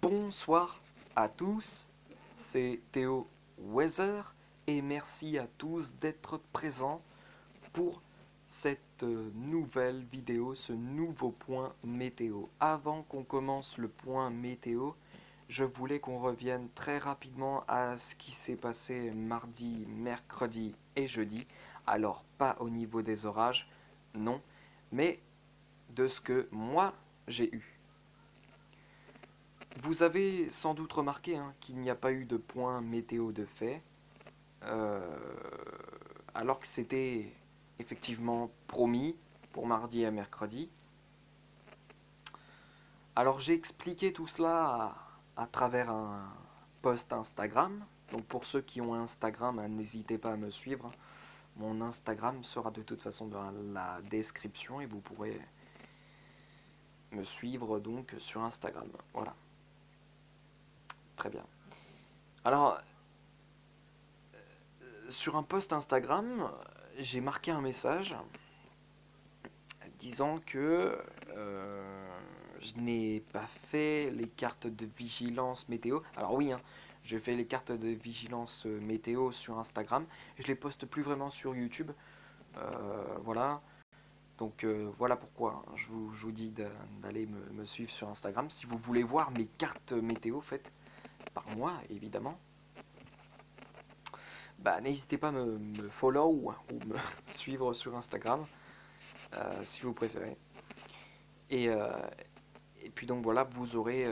Bonsoir à tous, c'est Théo Weather et merci à tous d'être présents pour cette nouvelle vidéo, ce nouveau point météo. Avant qu'on commence le point météo, je voulais qu'on revienne très rapidement à ce qui s'est passé mardi, mercredi et jeudi. Alors pas au niveau des orages, non, mais de ce que moi j'ai eu. Vous avez sans doute remarqué qu'il n'y a pas eu de point météo de fait, euh, alors que c'était effectivement promis pour mardi et mercredi. Alors j'ai expliqué tout cela à travers un post Instagram. Donc pour ceux qui ont Instagram, n'hésitez pas à me suivre. Mon Instagram sera de toute façon dans la description et vous pourrez me suivre donc sur Instagram. Voilà, très bien. Alors sur un post Instagram, j'ai marqué un message disant que je n'ai pas fait les cartes de vigilance météo. Alors oui, je fais les cartes de vigilance météo sur Instagram. Je les poste plus vraiment sur YouTube. Voilà. Donc voilà pourquoi je vous dis d'aller me suivre sur Instagram. Si vous voulez voir mes cartes météo faites par moi, évidemment, bah, n'hésitez pas à me follow ou me suivre sur Instagram, si vous préférez. Et, euh, et puis donc voilà, vous aurez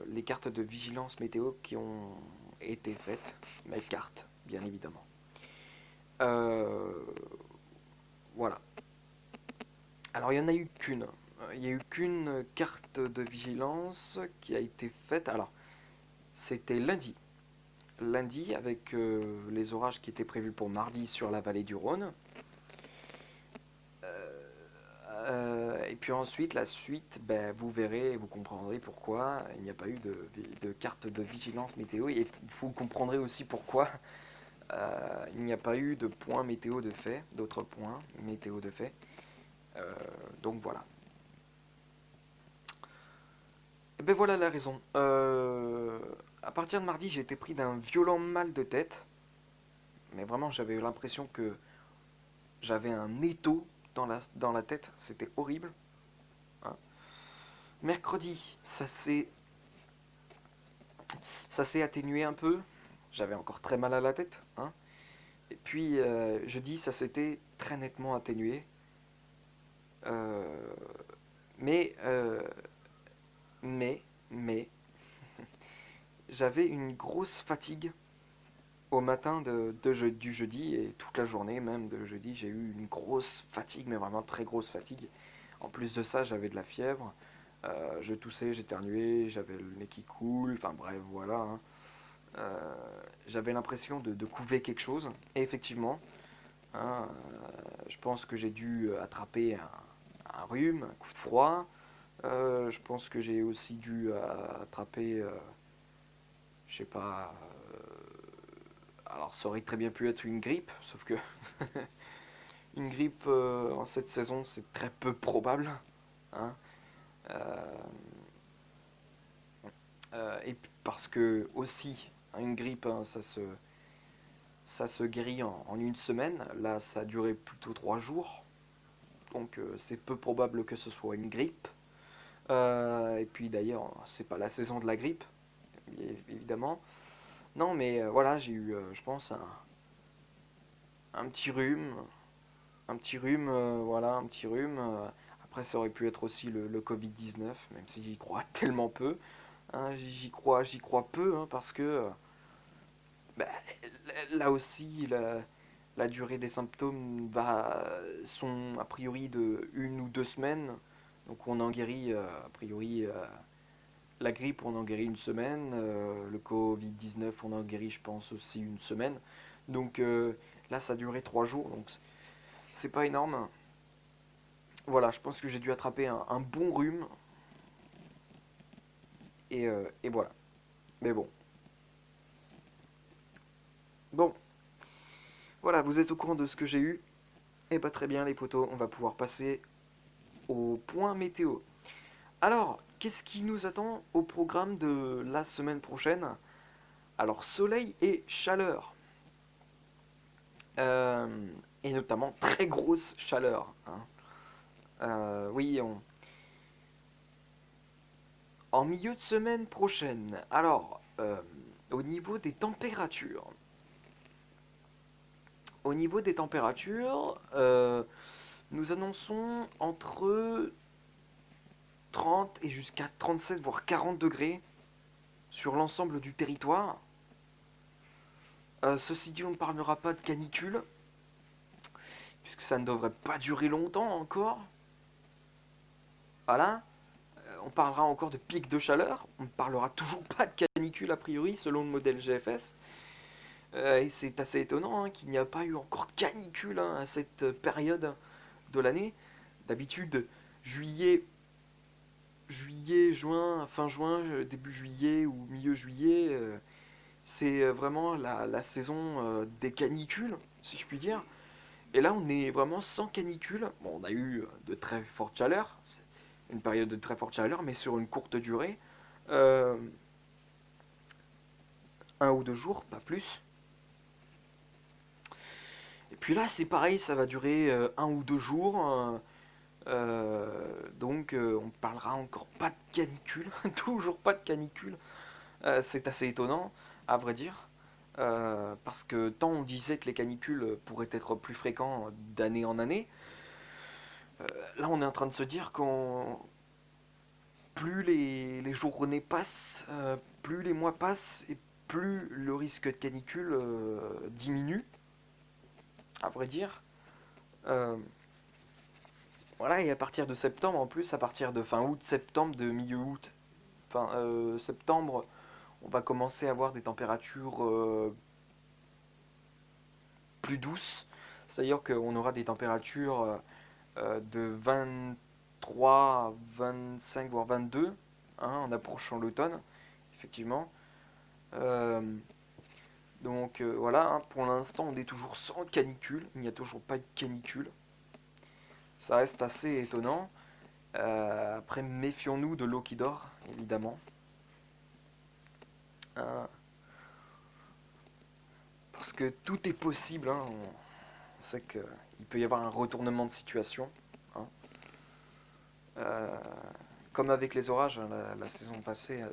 les cartes de vigilance météo qui ont été faites, mes cartes, bien évidemment. Euh, voilà. Alors il n'y en a eu qu'une. Il n'y a eu qu'une carte de vigilance qui a été faite. Alors, c'était lundi. Lundi, avec les orages qui étaient prévus pour mardi sur la vallée du Rhône. Et puis ensuite, la suite, ben, vous verrez, vous comprendrez pourquoi il n'y a pas eu de carte de vigilance météo. Et vous comprendrez aussi pourquoi il n'y a pas eu de points météo de fait, d'autres points météo de fait. Donc voilà. Et ben voilà la raison. À partir de mardi, j'ai été pris d'un violent mal de tête. Mais vraiment, j'avais l'impression que j'avais un étau dans la tête. C'était horrible. Hein. Mercredi, ça s'est atténué un peu. J'avais encore très mal à la tête. Hein. Et puis jeudi, ça s'était très nettement atténué. Euh, mais, euh, mais, mais, j'avais une grosse fatigue au matin du jeudi et toute la journée même de jeudi. J'ai eu une grosse fatigue, mais vraiment très grosse fatigue. En plus de ça, j'avais de la fièvre. Je toussais, j'éternuais, j'avais le nez qui coule. Enfin bref, voilà. J'avais l'impression de couver quelque chose. Et effectivement, je pense que j'ai dû attraper un rhume, un coup de froid. Je pense que j'ai aussi dû attraper, je sais pas, alors ça aurait très bien pu être une grippe, sauf que une grippe en cette saison c'est très peu probable. Hein. Euh, et parce que aussi, une grippe, ça se guérit en une semaine. Là, ça a duré plutôt 3 jours. Donc c'est peu probable que ce soit une grippe. Et puis d'ailleurs, c'est pas la saison de la grippe, évidemment. Non, mais voilà, j'ai eu, je pense, un petit rhume. Un petit rhume, voilà, un petit rhume. Après, ça aurait pu être aussi le Covid-19, même si j'y crois tellement peu. Hein, j'y crois peu, parce que bah, là aussi, la durée des symptômes sont a priori de 1 ou 2 semaines. Donc on en guérit, a priori, la grippe, on en guérit une semaine. Le Covid-19, on en guérit, je pense, aussi une semaine. Donc là, ça a duré 3 jours. Donc c'est pas énorme. Voilà, je pense que j'ai dû attraper un bon rhume. Et voilà. Mais bon. Bon, voilà, vous êtes au courant de ce que j'ai eu. Et pas très bien, les potos. On va pouvoir passer au point météo. Alors, qu'est-ce qui nous attend au programme de la semaine prochaine? Alors, soleil et chaleur. Euh, et notamment très grosse chaleur, hein. Oui, en milieu de semaine prochaine. Alors, au niveau des températures. Au niveau des températures, nous annonçons entre 30 et jusqu'à 37 voire 40 degrés sur l'ensemble du territoire. Ceci dit, on ne parlera pas de canicule, puisque ça ne devrait pas durer longtemps encore. Voilà. On parlera encore de pic de chaleur. On ne parlera toujours pas de canicule a priori, selon le modèle GFS. Et c'est assez étonnant, hein, qu'il n'y a pas eu encore de canicule, hein, à cette période de l'année. D'habitude, juillet, juin, fin juin, début juillet ou milieu juillet, c'est vraiment la saison des canicules, si je puis dire. Et là, on est vraiment sans canicule. Bon, on a eu de très fortes chaleurs, une période de très forte chaleur, mais sur une courte durée. Euh, 1 ou 2 jours, pas plus. Et puis là, c'est pareil, ça va durer 1 ou 2 jours. Donc, on parlera encore pas de canicule. Toujours pas de canicule. C'est assez étonnant, à vrai dire. Parce que tant on disait que les canicules pourraient être plus fréquents d'année en année, là on est en train de se dire qu'on plus les journées passent, plus les mois passent, et plus le risque de canicule diminue, à vrai dire. Euh, voilà, et à partir de septembre, en plus, à partir de fin août, septembre, de milieu août, fin septembre, on va commencer à avoir des températures plus douces. C'est-à-dire qu'on aura des températures de 23, 25, voire 22, hein, en approchant l'automne, effectivement. Euh, donc voilà, hein, pour l'instant on est toujours sans canicule, il n'y a toujours pas de canicule. Ça reste assez étonnant. Après, méfions-nous de l'eau qui dort, évidemment. Hein, parce que tout est possible, hein. On sait qu'il peut y avoir un retournement de situation, hein. Euh, Comme avec les orages, hein, la saison passée,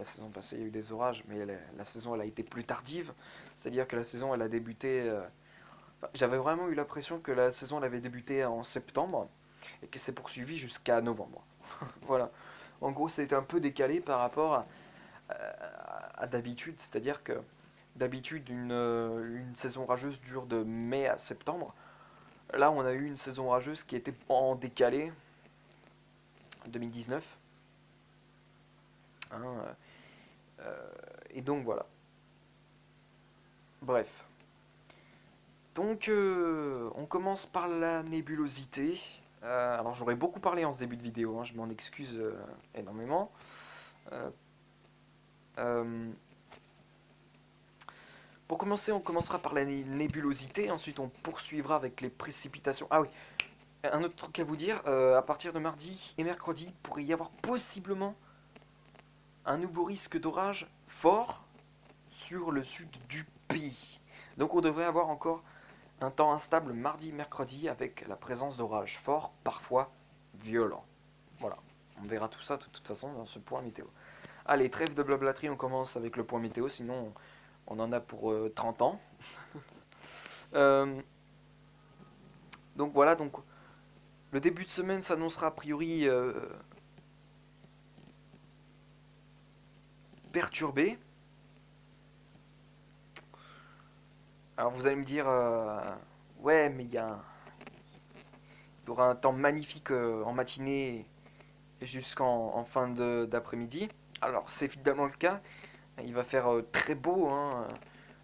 il y a eu des orages, mais la saison elle a été plus tardive. C'est-à-dire que la saison elle a débuté. Enfin, j'avais vraiment eu l'impression que la saison elle avait débuté en septembre et qu'elle s'est poursuivie jusqu'à novembre. Voilà. En gros, c'était un peu décalé par rapport à d'habitude. C'est-à-dire que d'habitude, une saison orageuse dure de mai à septembre. Là, on a eu une saison orageuse qui était en décalé, 2019. Hein, et donc voilà. Bref. Donc, on commence par la nébulosité. Alors, j'aurais beaucoup parlé en ce début de vidéo, hein, je m'en excuse énormément. Euh, euh, pour commencer, on commencera par la nébulosité, ensuite on poursuivra avec les précipitations. Ah oui, un autre truc à vous dire, à partir de mardi et mercredi, il pourrait y avoir possiblement un nouveau risque d'orage fort sur le sud du pays. Donc on devrait avoir encore un temps instable mardi, mercredi avec la présence d'orages forts, parfois violents. Voilà, on verra tout ça de toute façon dans ce point météo. Allez, trêve de blablaterie, on commence avec le point météo, sinon on en a pour 30 ans. Euh, donc voilà, donc le début de semaine s'annoncera a priori perturbé. Alors vous allez me dire, ouais, mais il y aura un temps magnifique en matinée et jusqu'en fin d'après-midi. Alors c'est évidemment le cas. Il va faire très beau, hein,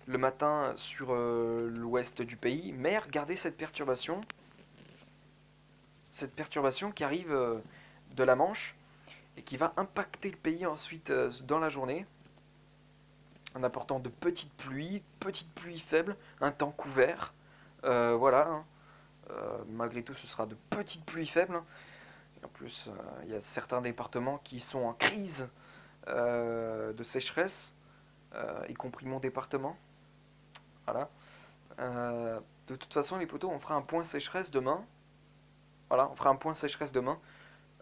le matin sur l'ouest du pays. Mais regardez cette perturbation qui arrive de la Manche et qui va impacter le pays ensuite dans la journée en apportant de petites pluies faibles, un temps couvert. Voilà, hein. Malgré tout, ce sera de petites pluies faibles. En plus, il y a certains départements qui sont en crise de sécheresse, y compris mon département. Voilà. De toute façon, les potos, on fera un point sécheresse demain. Voilà, on fera un point sécheresse demain.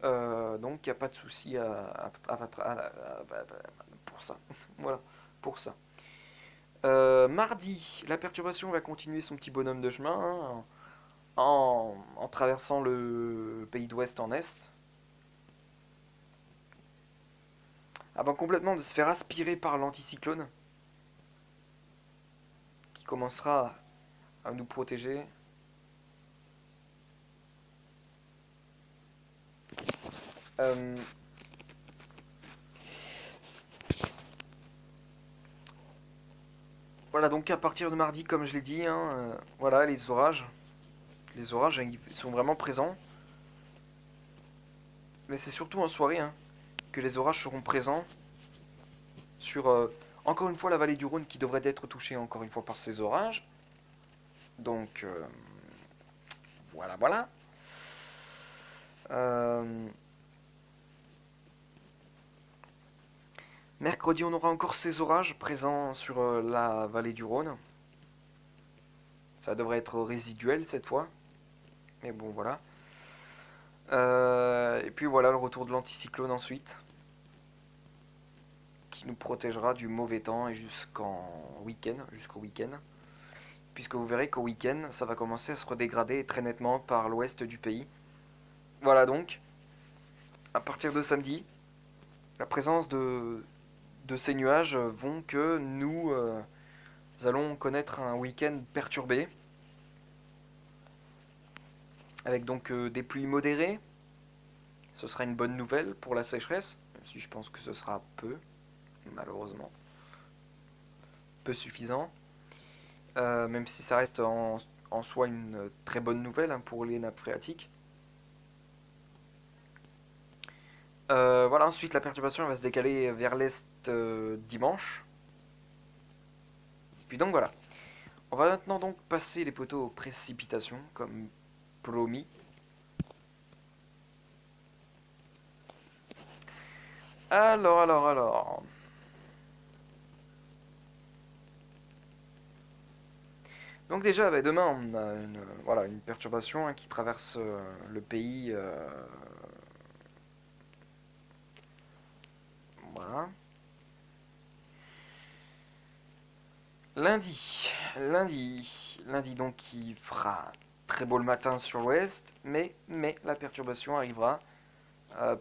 Donc, il n'y a pas de souci pour ça. Voilà, pour ça. Mardi, la perturbation va continuer son petit bonhomme de chemin hein, en traversant le pays d'ouest en est, avant complètement de se faire aspirer par l'anticyclone qui commencera à nous protéger. Euh, voilà, donc à partir de mardi, comme je l'ai dit, hein, voilà, les orages, ils sont vraiment présents. Mais c'est surtout en soirée hein, que les orages seront présents sur, encore une fois, la vallée du Rhône qui devrait être touchée encore une fois par ces orages. Donc, voilà, voilà. Euh, Mercredi, on aura encore ces orages présents sur la vallée du Rhône. Ça devrait être résiduel cette fois. Mais bon, voilà. Et puis voilà, le retour de l'anticyclone ensuite. Qui nous protégera du mauvais temps et jusqu'au week-end. Puisque vous verrez qu'au week-end, ça va commencer à se redégrader très nettement par l'ouest du pays. Voilà donc, à partir de samedi, la présence de ces nuages vont que nous allons connaître un week-end perturbé. Avec donc des pluies modérées. Ce sera une bonne nouvelle pour la sécheresse, même si je pense que ce sera peu, malheureusement. Peu suffisant. Même si ça reste en soi une très bonne nouvelle hein, pour les nappes phréatiques. Voilà, ensuite la perturbation va se décaler vers l'est dimanche. Puis donc voilà. On va maintenant donc passer les poteaux aux précipitations, comme promis. Alors. Donc déjà, bah, demain, on a voilà, une perturbation hein, qui traverse le pays. Voilà. Lundi donc il fera très beau le matin sur l'ouest, mais la perturbation arrivera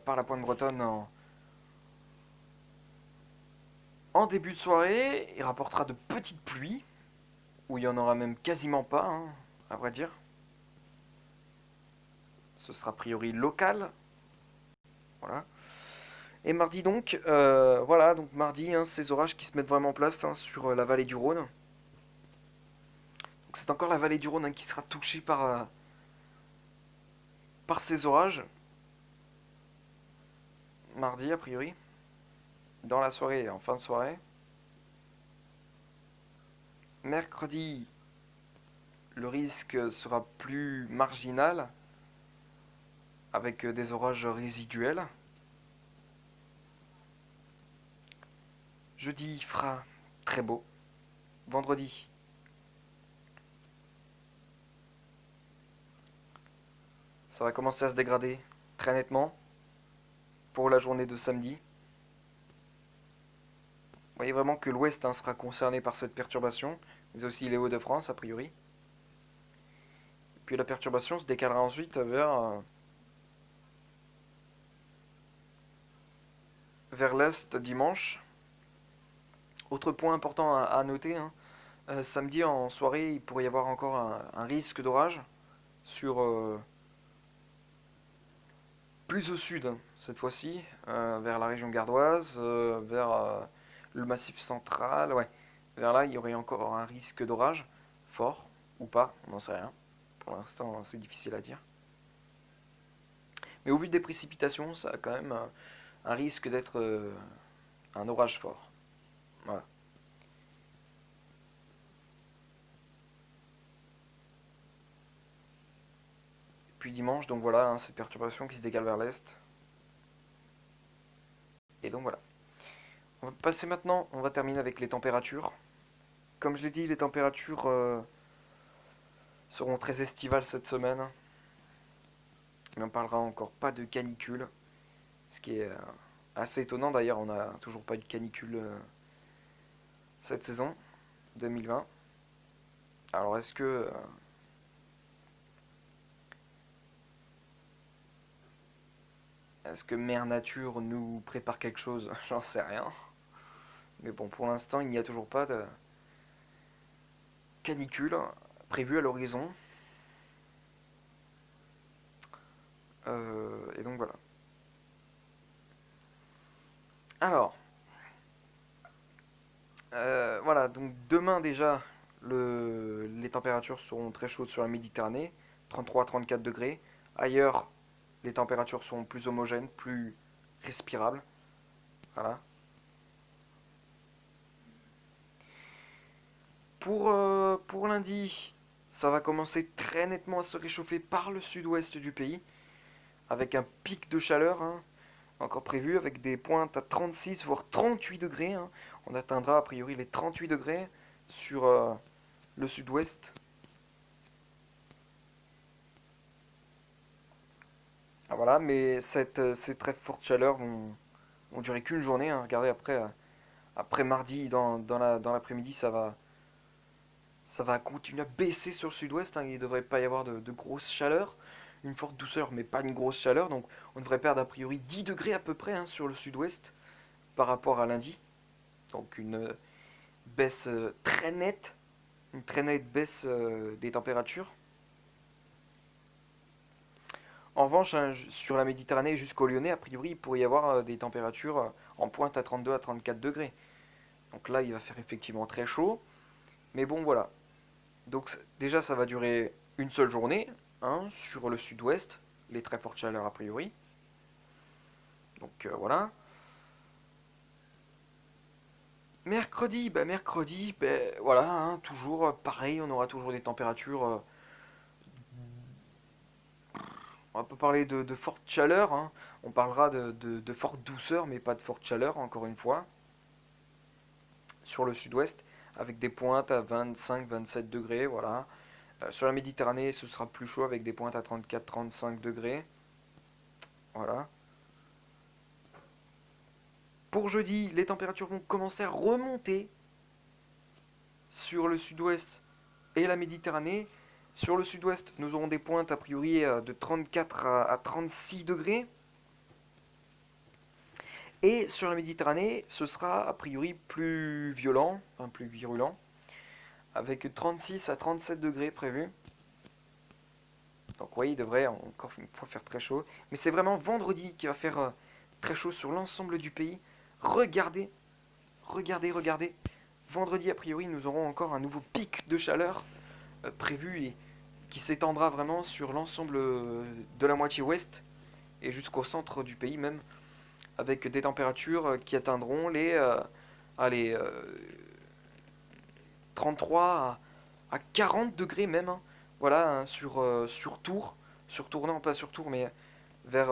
par la pointe bretonne en début de soirée. Il rapportera de petites pluies, où il n'y en aura même quasiment pas, hein, à vrai dire. Ce sera a priori local. Voilà. Et mardi donc, voilà, donc mardi, hein, ces orages qui se mettent vraiment en place hein, sur la vallée du Rhône. Donc c'est encore la vallée du Rhône hein, qui sera touchée par ces orages. Mardi, a priori. Dans la soirée et en fin de soirée. Mercredi, le risque sera plus marginal, avec des orages résiduels. Jeudi, il fera très beau. Vendredi, ça va commencer à se dégrader très nettement pour la journée de samedi. Vous voyez vraiment que l'ouest hein, sera concerné par cette perturbation, mais aussi les Hauts-de-France a priori. Puis la perturbation se décalera ensuite vers l'est dimanche. Autre point important à noter, hein, samedi en soirée, il pourrait y avoir encore un risque d'orage sur plus au sud hein, cette fois-ci, vers la région gardoise, vers le massif central, ouais. Vers là, il y aurait encore un risque d'orage, fort ou pas, on n'en sait rien. Pour l'instant, c'est difficile à dire. Mais au vu des précipitations, ça a quand même un risque d'être un orage fort. Voilà. puis dimanche, donc voilà, hein, cette perturbation qui se décale vers l'est. Et donc voilà. On va passer maintenant, on va terminer avec les températures. Comme je l'ai dit, les températures seront très estivales cette semaine. Mais on parlera encore pas de canicule, ce qui est assez étonnant d'ailleurs, on n'a toujours pas eu de canicule cette saison 2020. Alors est-ce que Mère Nature nous prépare quelque chose? J'en sais rien. Mais bon, pour l'instant, il n'y a toujours pas de canicule prévue à l'horizon. Et donc voilà. Alors, voilà, donc demain déjà, les températures seront très chaudes sur la Méditerranée, 33 à 34 degrés. Ailleurs, les températures seront plus homogènes, plus respirables. Voilà. Pour lundi, ça va commencer très nettement à se réchauffer par le sud-ouest du pays, avec un pic de chaleur hein, encore prévu, avec des pointes à 36 voire 38 degrés. Hein. On atteindra a priori les 38 degrés sur le sud-ouest. Ah, voilà, mais ces très fortes chaleurs vont durer qu'une journée. Hein. Regardez, après mardi, dans l'après-midi, ça va continuer à baisser sur le sud-ouest. Hein. Il ne devrait pas y avoir de grosse chaleur. Une forte douceur, mais pas une grosse chaleur. Donc on devrait perdre a priori 10 degrés à peu près hein, sur le sud-ouest par rapport à lundi. Donc une baisse très nette, une très nette baisse des températures. En revanche, hein, sur la Méditerranée jusqu'au Lyonnais, a priori, il pourrait y avoir des températures en pointe à 32 à 34 degrés. Donc là, il va faire effectivement très chaud. Mais bon, voilà. Donc déjà, ça va durer une seule journée hein, sur le sud-ouest, les très fortes chaleurs a priori. Donc voilà. Mercredi, voilà, hein, toujours pareil, on aura toujours des températures. On peut parler de forte chaleur, hein. On parlera de forte douceur, mais pas de forte chaleur, encore une fois, sur le sud-ouest, avec des pointes à 25-27 degrés, voilà. Sur la Méditerranée, ce sera plus chaud, avec des pointes à 34-35 degrés, voilà. Pour jeudi, les températures vont commencer à remonter sur le sud-ouest et la Méditerranée. Sur le sud-ouest, nous aurons des pointes a priori de 34 à 36 degrés. Et sur la Méditerranée, ce sera a priori plus violent, enfin plus virulent, avec 36 à 37 degrés prévus. Donc oui, il devrait encore une fois faire très chaud. Mais c'est vraiment vendredi qui va faire très chaud sur l'ensemble du pays. Regardez, regardez. Vendredi, a priori, nous aurons encore un nouveau pic de chaleur prévu et qui s'étendra vraiment sur l'ensemble de la moitié ouest et jusqu'au centre du pays même, avec des températures qui atteindront allez, 33 à 40 degrés même. Hein. Voilà, hein, sur Tours. Sur Tours, non, pas sur Tours, mais vers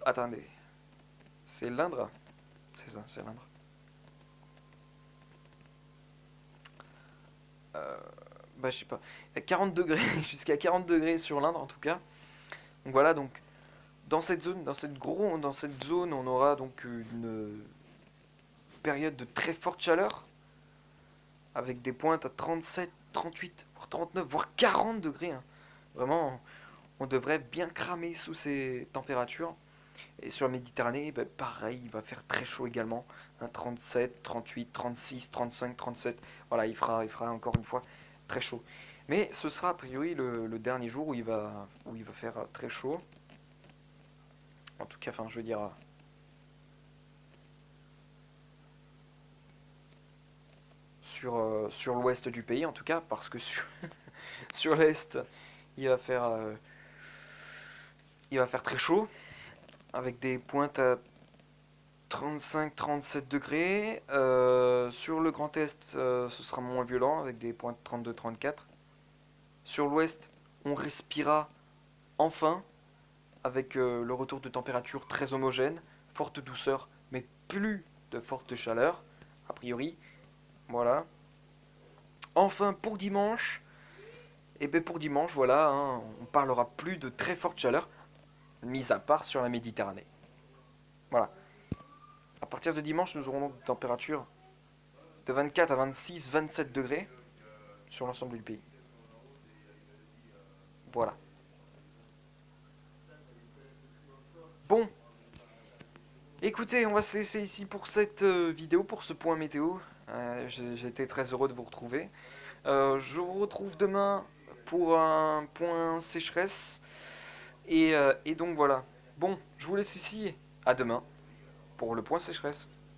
attendez, c'est l'Indre. C'est ça, c'est l'Indre. Euh, je sais pas. Il y a 40 degrés, jusqu'à 40 degrés sur l'Indre en tout cas. Donc voilà, donc dans cette zone, dans cette zone, on aura donc une période de très forte chaleur, avec des pointes à 37, 38, voire 39, voire 40 degrés. Hein. Vraiment, on devrait bien cramer sous ces températures. Et sur la Méditerranée, pareil, il va faire très chaud également. Hein, 37, 38, 36, 35, 37. Voilà, il fera encore une fois très chaud. Mais ce sera a priori le dernier jour où il va faire très chaud. En tout cas, enfin, je veux dire, sur l'ouest du pays, en tout cas, parce que sur l'est, il va faire, euh, il va faire très chaud, avec des pointes à 35-37 degrés. Sur le Grand Est, ce sera moins violent, avec des pointes 32-34. Sur l'ouest, on respirera enfin avec le retour de température très homogène, forte douceur, mais plus de forte chaleur, a priori. Voilà. Enfin, pour dimanche, et bien pour dimanche, voilà, hein, on parlera plus de très forte chaleur, mis à part sur la Méditerranée. Voilà. À partir de dimanche, nous aurons donc des températures de 24 à 26, 27 degrés sur l'ensemble du pays. Voilà. Bon, écoutez, on va se laisser ici pour cette vidéo, pour ce point météo. J'ai été très heureux de vous retrouver. Je vous retrouve demain pour un point sécheresse. Et donc voilà. Bon, je vous laisse ici. À demain pour le point sécheresse.